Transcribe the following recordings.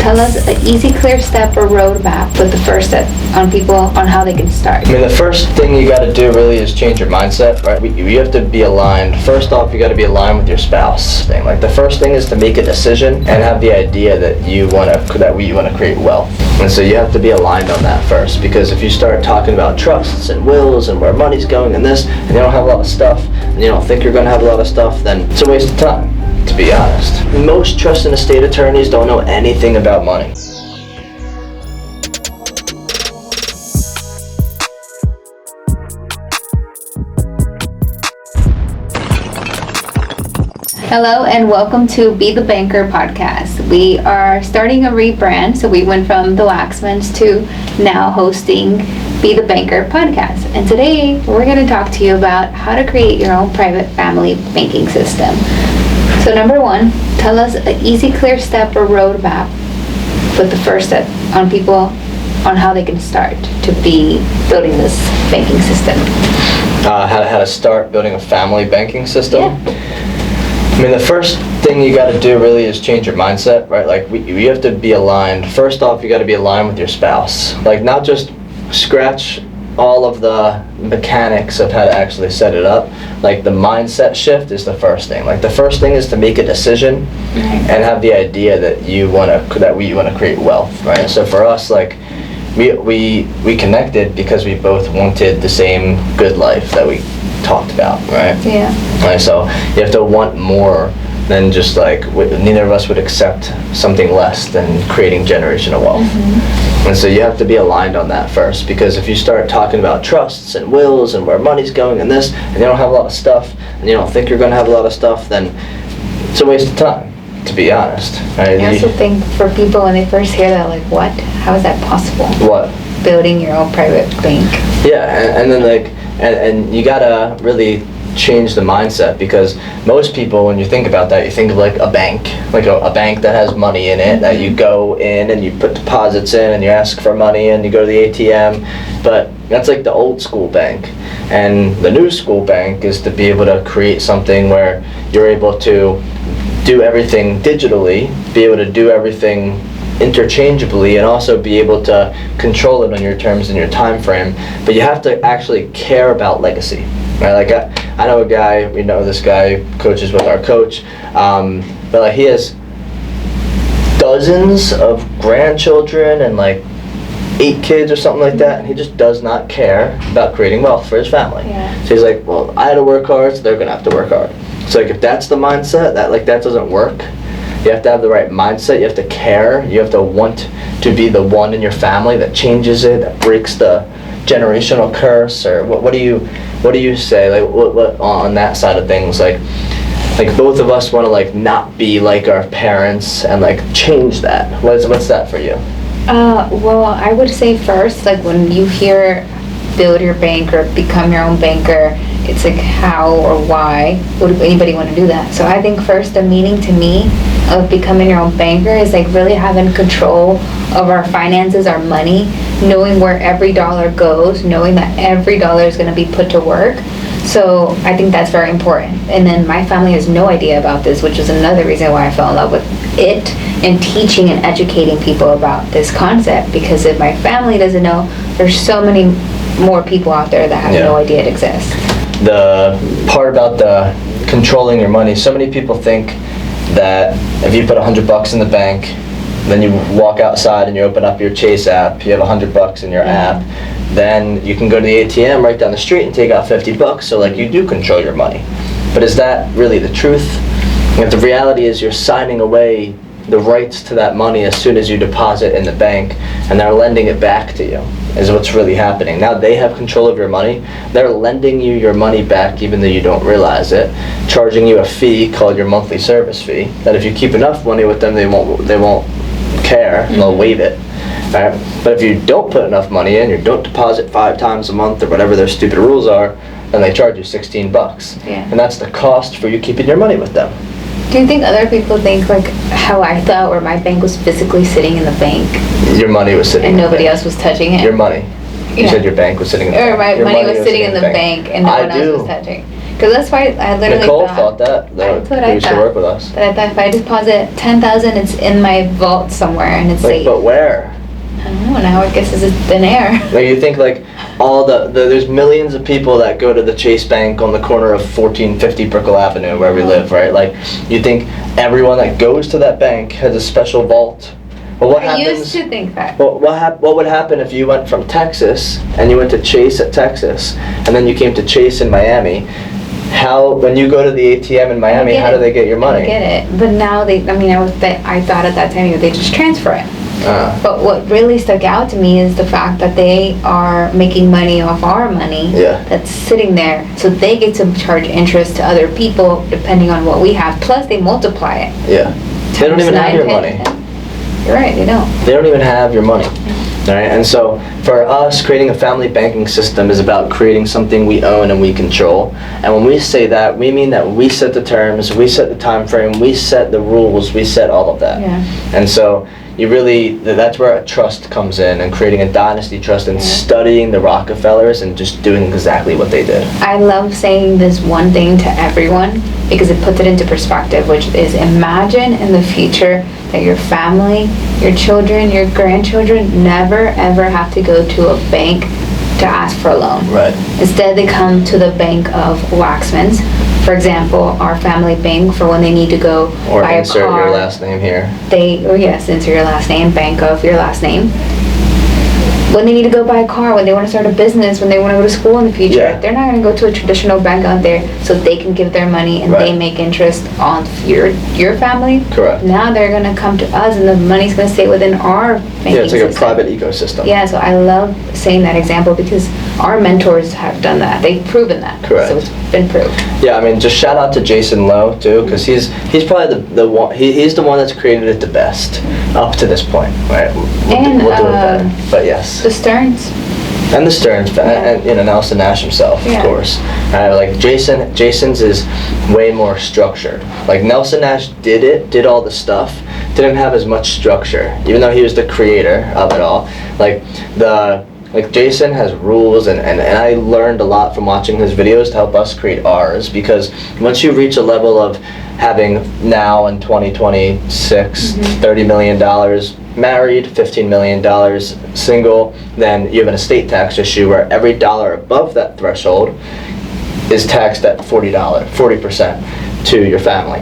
Tell us an easy, clear step or roadmap with the first step on people on how they can start. I mean, the first thing you got to do really is change your mindset, right? You have to be aligned. First off, you got to be aligned with your spouse. Like the first thing is to make a decision and have the idea that you want to create wealth. And so you have to be aligned on that first, because if you start talking about trusts and wills and where money's going and this, and you don't have a lot of stuff, and you don't think you're going to have a lot of stuff, then it's a waste of time, to be honest. Most trust and estate attorneys don't know anything about money. Hello and welcome to Be the Banker podcast. We are starting a rebrand, so we went from the Waxmans to now hosting Be the Banker podcast. And today we're going to talk to you about how to create your own private family banking system. So number one, tell us an easy, clear step or roadmap with the first step on people on how they can start to be building this banking system. How to start building a family banking system? Yeah. I mean, the first thing you got to do really is change your mindset, right? Like you have to be aligned. First off, you got to be aligned with your spouse. Like not just scratch all of the mechanics of how to actually set it up. Like the mindset shift is the first thing. Like the first thing is to make a decision and have the idea that you want to create wealth, right? So for us, like we connected because we both wanted the same good life that we talked about, right? Yeah. Right, so you have to want more than just like, neither of us would accept something less than creating generational wealth. Mm-hmm. And so you have to be aligned on that first, because if you start talking about trusts and wills and where money's going and this, and you don't have a lot of stuff, and you don't think you're going to have a lot of stuff, then it's a waste of time, to be honest. Right? I also think for people when they first hear that, like, what? How is that possible? What? Building your own private bank. Yeah, and then like, and you gotta really change the mindset, because most people, when you think about that, you think of like a bank, like a bank that has money in it, that you go in and you put deposits in and you ask for money and you go to the ATM. But that's like the old school bank, and the new school bank is to be able to create something where you're able to do everything digitally, be able to do everything interchangeably, and also be able to control it on your terms and your time frame. But you have to actually care about legacy, right? Like I know a guy, we know this guy coaches with our coach, but like he has dozens of grandchildren and like 8 kids or something like that, and he just does not care about creating wealth for his family. Yeah. So he's like, well, I had to work hard, so they're gonna have to work hard. So like if that's the mindset, that doesn't work. You have to have the right mindset. You have to care. You have to want to be the one in your family that changes it, that breaks the generational curse. Or what do you say? Like what on that side of things? Like both of us want to like not be like our parents and like change that. What's that for you? Well, I would say first, like when you hear build your bank or become your own banker, it's like how or why would anybody want to do that? So I think first the meaning to me of becoming your own banker is like really having control of our finances, our money, knowing where every dollar goes, knowing that every dollar is going to be put to work. So I think that's very important. And then my family has no idea about this, which is another reason why I fell in love with it and teaching and educating people about this concept, because if my family doesn't know, there's so many more people out there that have no idea it exists. The part about the controlling your money, so many people think that if you put $100 in the bank, then you walk outside and you open up your Chase app, you have $100 in your app, then you can go to the ATM right down the street and take out $50. So like you do control your money. But is that really the truth? And the reality is you're signing away the rights to that money as soon as you deposit in the bank, and they're lending it back to you, is what's really happening. Now they have control of your money. They're lending you your money back even though you don't realize it, charging you a fee called your monthly service fee, that if you keep enough money with them, they won't care, they'll waive it. Right? But if you don't put enough money in, you don't deposit 5 times a month or whatever their stupid rules are, then they charge you $16. Yeah. And that's the cost for you keeping your money with them. Do you think other people think like how I thought, where my bank was physically sitting in the bank? Your money was sitting and in nobody the bank. else was touching it? Your money. You said your bank was sitting in the bank. Or my Your money was sitting in the bank and no one else was touching. Because that's why I literally Nicole thought that That's what he I should thought. work with us. But I thought if I deposit 10,000, it's in my vault somewhere and it's Like, safe. but where? I don't know, now I guess it's thin air. Like, you think like all there's millions of people that go to the Chase Bank on the corner of 1450 Brickell Avenue where we live, right? Like, you think everyone that goes to that bank has a special vault? Well, what I happens? used to think that. Well, what would happen if you went from Texas and you went to Chase at Texas and then you came to Chase in Miami? How, when you go to the ATM in Miami, how do they get your money? I get it, but now I thought at that time they just transfer it. But what really stuck out to me is the fact that they are making money off our money that's sitting there. So they get to charge interest to other people depending on what we have. Plus they multiply it. Yeah. They don't even have your money. You're right, they don't. They don't even have your money. All right, and so for us, creating a family banking system is about creating something we own and we control. And when we say that, we mean that we set the terms, we set the time frame, we set the rules, we set all of that. Yeah. And so you really, that's where a trust comes in, and creating a dynasty trust and studying the Rockefellers and just doing exactly what they did. I love saying this one thing to everyone because it puts it into perspective, which is imagine in the future that your family, your children, your grandchildren never ever have to go to a bank to ask for a loan. Right. Instead, they come to the bank of Waxmans. For example, our family bank for when they need to go Or buy a insert car. your last name here. Insert your last name, bank of your last name. When they need to go buy a car, when they want to start a business, when they want to go to school in the future, Yeah. they're not going to go to a traditional bank out there so they can give their money and they Right. make interest on your family. Correct. Now they're going to come to us and the money's going to stay within our banking Yeah, it's like a system. private ecosystem. Yeah, so I love saying that example because our mentors have done that. They've proven that. Correct. So it's been proved. Yeah, I mean, just shout out to Jason Lowe too, because he's probably the one. He's the one that's created it the best up to this point, right? We'll do it better. But yes, The Stearns. and the Stearns, and Nelson Nash himself, of course. Like Jason's is way more structured. Like Nelson Nash did all the stuff, didn't have as much structure, even though he was the creator of it all. Like Jason has rules, and I learned a lot from watching his videos to help us create ours, because once you reach a level of having now in 2026 $30 million married, $15 million single, then you have an estate tax issue where every dollar above that threshold is taxed at $40% to your family.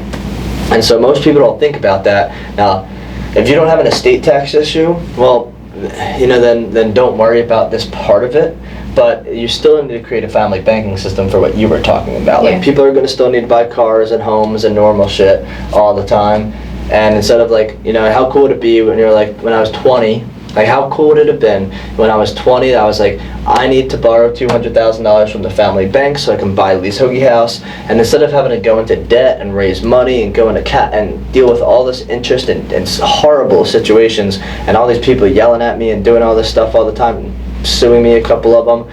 And so most people don't think about that. Now, if you don't have an estate tax issue, well, then don't worry about this part of it, but you still need to create a family banking system for what you were talking about. Like, people are going to still need to buy cars and homes and normal shit all the time, and instead of how cool would it be when you're like, when I was 20, like how cool would it have been when I was 20, I was like, I need to borrow $200,000 from the family bank so I can buy Lee's Hoagie House, and instead of having to go into debt and raise money and go into and deal with all this interest and horrible situations and all these people yelling at me and doing all this stuff all the time and suing me, a couple of them,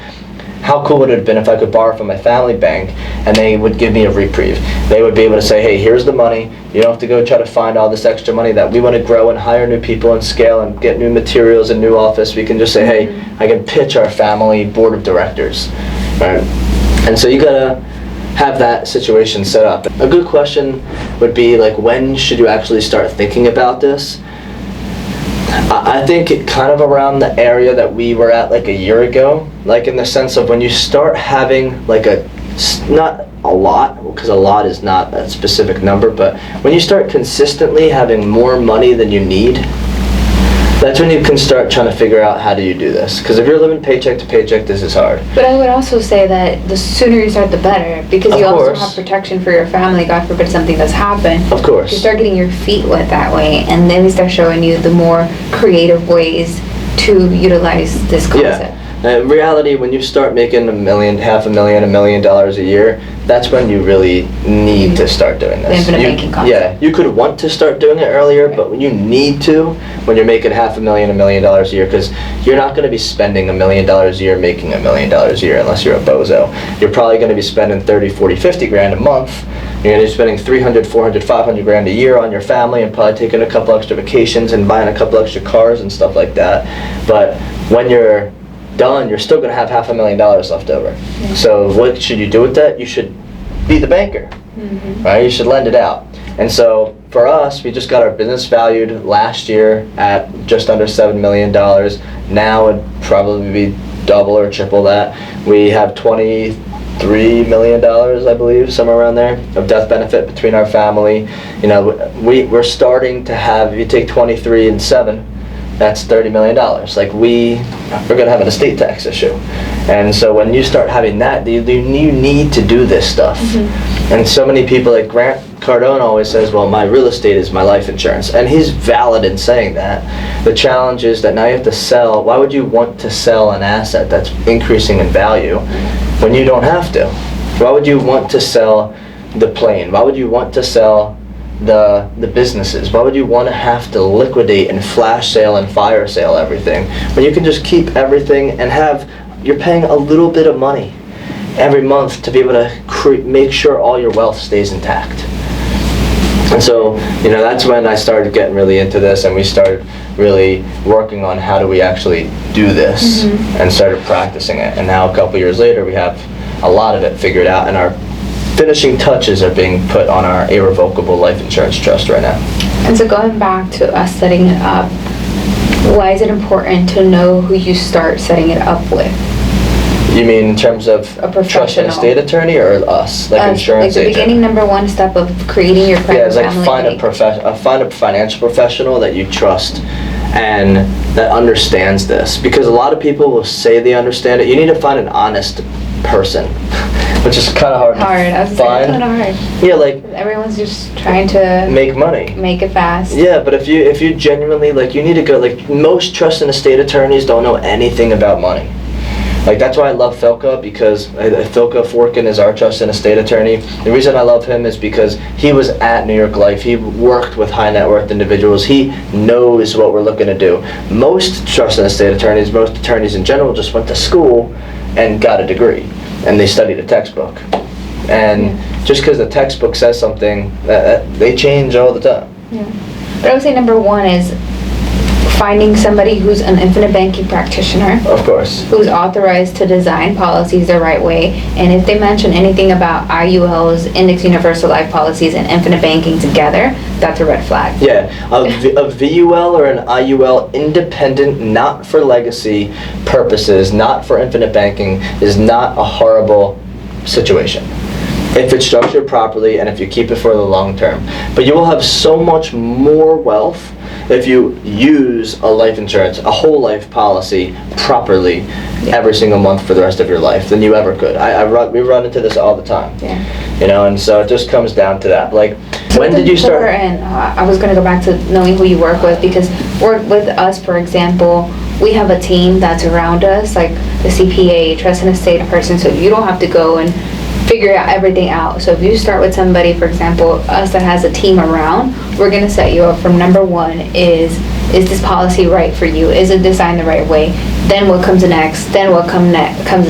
how cool would it have been if I could borrow from my family bank and they would give me a reprieve? They would be able to say, hey, here's the money. You don't have to go try to find all this extra money that we want to grow and hire new people and scale and get new materials and new office. We can just say, hey, I can pitch our family board of directors, right? And so you gotta have that situation set up. A good question would be like, when should you actually start thinking about this? I think it kind of around the area that we were at like a year ago, like in the sense of when you start having like not a lot, because a lot is not a specific number, but when you start consistently having more money than you need, that's when you can start trying to figure out how do you do this. Because if you're living paycheck to paycheck, this is hard. But I would also say that the sooner you start, the better, because you also have protection for your family. God forbid something does happen. Of course. You start getting your feet wet that way, and then we start showing you the more creative ways to utilize this concept. In reality, when you start making $1 million, $500,000, $1 million a year, that's when you really need to start doing this. Infinite banking concept. Yeah, you could want to start doing it earlier, but when you need to, when you're making $500,000, $1 million a year, because you're not going to be spending $1 million a year making $1 million a year unless you're a bozo. You're probably going to be spending 30, 40, 50 grand a month. You're going to be spending 300, 400, 500 grand a year on your family and probably taking a couple extra vacations and buying a couple extra cars and stuff like that. But when you're done, you're still going to have $500,000 left over. So what should you do with that? You should be the banker, right? You should lend it out. And so for us, we just got our business valued last year at just under $7 million. Now it'd probably be double or triple that. We have $23 million, I believe, somewhere around there, of death benefit between our family. You know, we're starting to have, if you take 23 and 7, that's $30 million. Like we're gonna have an estate tax issue. And so when you start having that, you need to do this stuff. And so many people, like Grant Cardone always says, well, my real estate is my life insurance. And he's valid in saying that. The challenge is that now you have to sell. Why would you want to sell an asset that's increasing in value when you don't have to? Why would you want to sell the plane? Why would you want to sell the businesses? Why would you want to have to liquidate and flash sale and fire sale everything when you can just keep everything and you're paying a little bit of money every month to be able to make sure all your wealth stays intact? And so, you know, that's when I started getting really into this, and we started really working on how do we actually do this, and started practicing it. And now a couple years later, we have a lot of it figured out, and our finishing touches are being put on our irrevocable life insurance trust right now. And so going back to us setting it up, why is it important to know who you start setting it up with? You mean in terms of A professional. trust and estate attorney, or us, like insurance like the agent? beginning, number one step of creating your private Yeah, it's like family find a financial professional that you trust and that understands this, because a lot of people will say they understand it. You need to find an honest person, which is kind of hard. I was find. kind of hard. Yeah, like Everyone's just trying to make money. make it fast. Yeah, but if you genuinely, like, you need to go, like, most trust and estate attorneys don't know anything about money. Like, that's why I love Philka, because Philka Forkin is our trust and estate attorney. The reason I love him is because he was at New York Life. He worked with high net worth individuals. He knows what we're looking to do. Most trust and estate attorneys, most attorneys in general, just went to school and got a degree, and they studied a textbook. And just because the textbook says something, they change all the time. Yeah. But I would say number one is finding somebody who's an infinite banking practitioner, Of course. who's authorized to design policies the right way. And if they mention anything about IULs, Index Universal Life Policies, and infinite banking together, that's a red flag. Yeah, a VUL or an IUL, independent, not for legacy purposes, not for infinite banking, is not a horrible situation if it's structured properly and if you keep it for the long term. But you will have so much more wealth if you use a life insurance, a whole life policy properly every single month for the rest of your life than you ever could. We run into this all the time. Yeah. You know, and so it just comes down to that. Like, when did you start? And I was going to go back to knowing who you work with, because with us, for example, we have a team that's around us, like the CPA, trust and estate person, so you don't have to go and figure out everything out. So if you start with somebody, for example, us that has a team around, we're going to set you up from number one is this policy right for you? Is it designed the right way? Then what comes next? Then what comes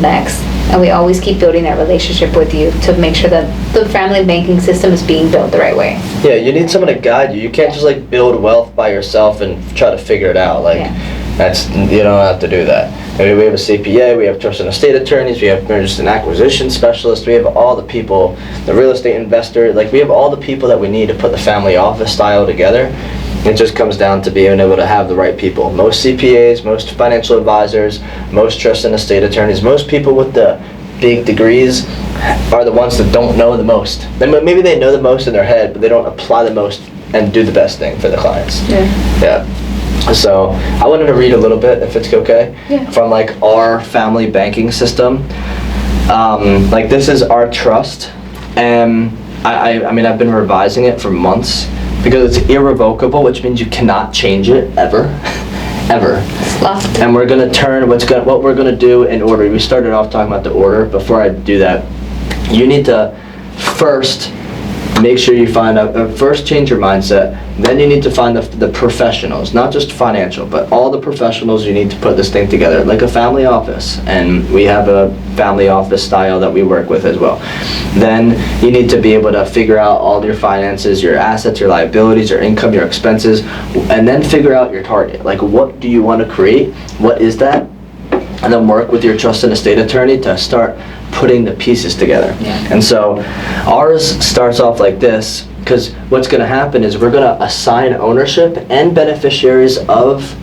next? And we always keep building that relationship with you to make sure that the family banking system is being built the right way. Yeah, you need someone to guide you. You can't just like build wealth by yourself and try to figure it out. Like, you don't have to do that. I mean, we have a CPA, we have trust and estate attorneys, we have just an acquisition specialist, we have all the people, the real estate investor, like we have all the people that we need to put the family office style together. It just comes down to being able to have the right people. Most CPAs, most financial advisors, most trust and estate attorneys, most people with the big degrees are the ones that don't know the most. Maybe they know the most in their head, but they don't apply the most and do the best thing for the clients. Yeah. So I wanted to read a little bit, if it's okay, from like our family banking system. Like, this is our trust, and I mean, I've been revising it for months because it's irrevocable, which means you cannot change it ever. Ever. It's locked. And we're gonna turn what we're gonna do in order. We started off talking about the order. Before I do that, you need to first make sure you find first change your mindset, then you need to find the professionals, not just financial, but all the professionals you need to put this thing together, like a family office, and we have a family office style that we work with as well. Then you need to be able to figure out all your finances, your assets, your liabilities, your income, your expenses, and then figure out your target. Like, what do you want to create? What is that? and then work with your trust and estate attorney to start putting the pieces together. Yeah. And so ours starts off like this, because what's going to happen is we're going to assign ownership and beneficiaries of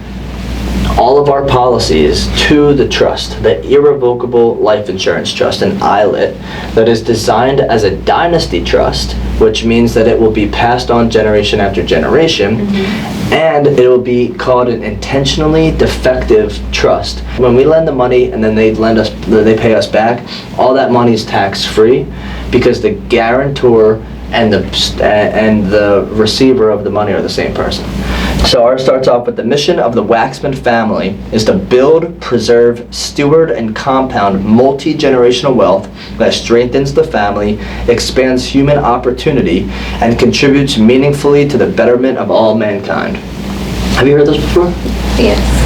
all of our policies to the trust, the Irrevocable Life Insurance Trust, an ILIT, that is designed as a dynasty trust, which means that it will be passed on generation after generation, and it will be called an intentionally defective trust. When we lend the money and then they pay us back, all that money is tax-free, because the guarantor and the receiver of the money are the same person. So ours starts off with the mission of the Waxman family is to build, preserve, steward, and compound multi-generational wealth that strengthens the family, expands human opportunity, and contributes meaningfully to the betterment of all mankind. Have you heard this before? Yes.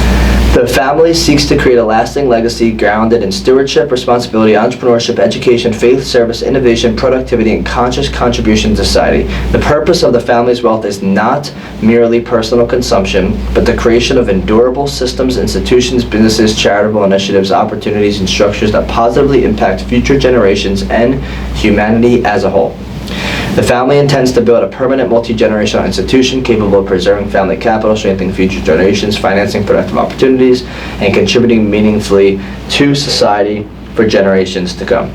The family seeks to create a lasting legacy grounded in stewardship, responsibility, entrepreneurship, education, faith, service, innovation, productivity, and conscious contribution to society. The purpose of the family's wealth is not merely personal consumption, but the creation of endurable systems, institutions, businesses, charitable initiatives, opportunities, and structures that positively impact future generations and humanity as a whole. The family intends to build a permanent multi-generational institution capable of preserving family capital, strengthening future generations, financing productive opportunities, and contributing meaningfully to society for generations to come.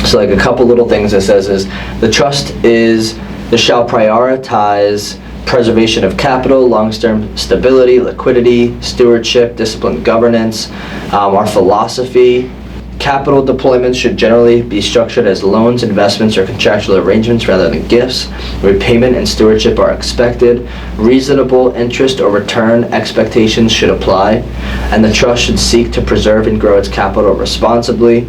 So like a couple little things it says is, the trust shall prioritize preservation of capital, long-term stability, liquidity, stewardship, disciplined governance. Our philosophy: capital deployments should generally be structured as loans, investments, or contractual arrangements rather than gifts. Repayment and stewardship are expected. Reasonable interest or return expectations should apply, and the trust should seek to preserve and grow its capital responsibly.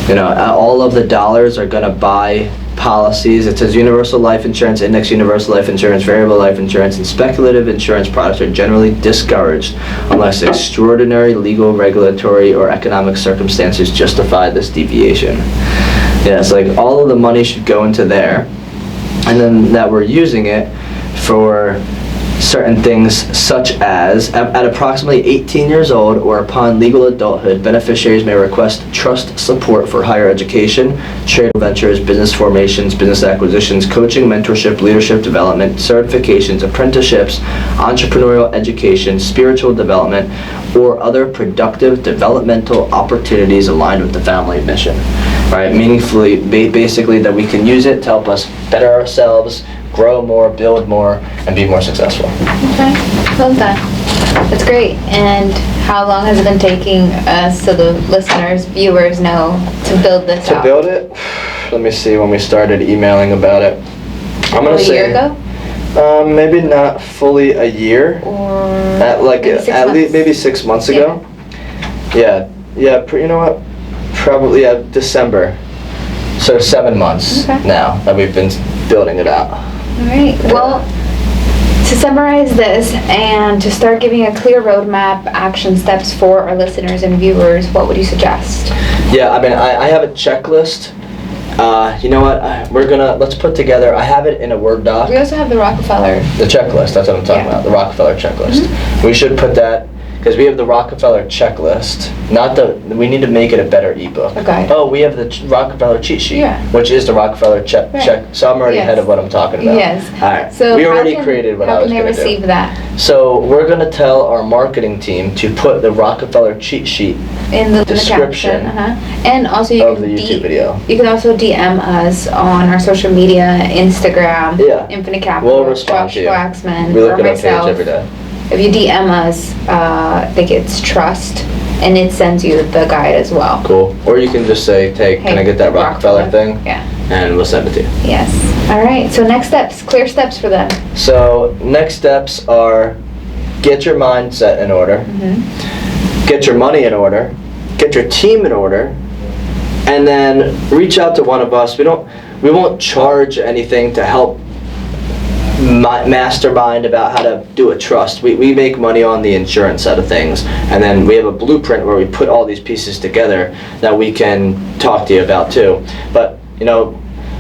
All of the dollars are going to buy policies. It says universal life insurance, index universal life insurance, variable life insurance, and speculative insurance products are generally discouraged unless extraordinary legal, regulatory, or economic circumstances justify this deviation. Yeah, it's like all of the money should go into there, and then that we're using it for certain things, such as at approximately 18 years old or upon legal adulthood, beneficiaries may request trust support for higher education, charitable ventures, business formations, business acquisitions, coaching, mentorship, leadership development, certifications, apprenticeships, entrepreneurial education, spiritual development, or other productive developmental opportunities aligned with the family mission. Right? Meaningfully, basically that we can use it to help us better ourselves, grow more, build more, and be more successful. Okay, love that. That's great. And how long has it been taking us, so the listeners, viewers know, to build this out? To build it? Let me see when we started emailing about it. I'm gonna say a year ago? Maybe not fully a year. Or at least maybe 6 months ago. Yeah. You know what? Probably December. So 7 months now that we've been building it out. All right. Well, to summarize this and to start giving a clear roadmap, action steps for our listeners and viewers, what would you suggest? Yeah, I mean, I have a checklist. You know what? Let's put together, I have it in a Word doc. We also have the Rockefeller. The checklist, that's what I'm talking about, the Rockefeller checklist. We should put that, because we have the Rockefeller checklist, we need to make it a better ebook. Okay. Oh, we have the Rockefeller Cheat Sheet, Yeah. which is the Rockefeller check, so I'm already ahead of what I'm talking about. Yes. All right, So we already created what I was going to do. How can they receive that? So we're going to tell our marketing team to put the Rockefeller Cheat Sheet In the description caption. And also you of can the YouTube video. You can also DM us on our social media, Instagram, Yeah. Infinite Capital, We'll respond to you. Waxman, We look or at our page myself. every day. If you DM us, I think it's Trust, and it sends you the guide as well. Cool. Or you can just say, hey, can I get that Rockefeller thing? Yeah. And we'll send it to you. Yes. All right. So next steps, clear steps for them. So next steps are get your mindset in order, get your money in order, get your team in order, and then reach out to one of us. We won't charge anything to help mastermind about how to do a trust. We make money on the insurance side of things, and then we have a blueprint where we put all these pieces together that we can talk to you about too. But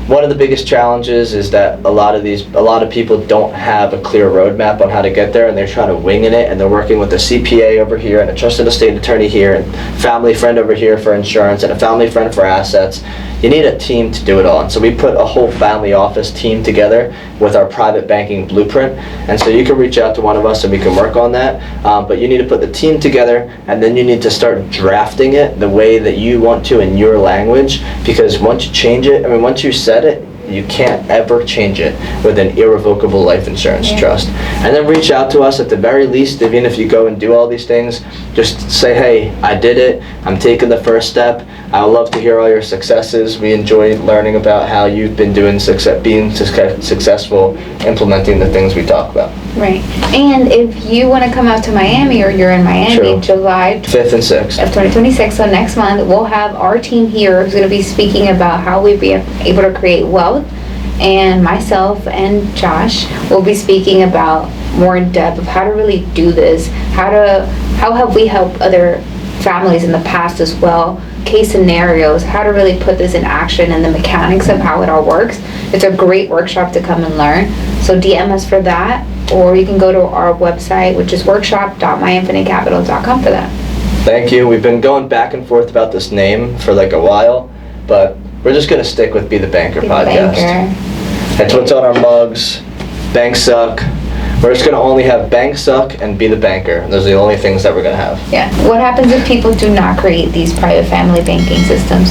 one of the biggest challenges is that a lot of people don't have a clear roadmap on how to get there, and they're trying to wing it, and they're working with a CPA over here and a trusted estate attorney here and family friend over here for insurance and a family friend for assets. You need a team to do it all, and so we put a whole family office team together with our private banking blueprint, and so you can reach out to one of us and we can work on that, but you need to put the team together, and then you need to start drafting it the way that you want to in your language, because once you change it, once you set it, you can't ever change it with an irrevocable life insurance trust. And then reach out to us at the very least, even if you go and do all these things, just say, hey, I did it, I'm taking the first step. I would love to hear all your successes. We enjoy learning about how you've been being successful implementing the things we talk about. Right. And if you want to come out to Miami, or you're in Miami, True. July 5th and 6th of 2026, so next month, we'll have our team here who's going to be speaking about how we'd be able to create wealth, and myself and Josh will be speaking about more in depth of how to really do this, how have we helped other families in the past as well, case scenarios, how to really put this in action, and the mechanics of how it all works. It's a great workshop to come and learn, so DM us for that, or you can go to our website, which is workshop.myinfinitecapital.com for that. Thank you. We've been going back and forth about this name for like a while, but we're just going to stick with Be the Banker podcast. It's what's on our mugs. Banks suck. We're just going to only have Bank Suck and Be the Banker. Those are the only things that we're going to have. Yeah. What happens if people do not create these private family banking systems?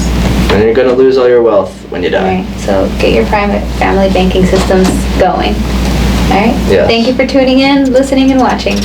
And you're going to lose all your wealth when you die. Right. So get your private family banking systems going. All right. Yes. Thank you for tuning in, listening, and watching.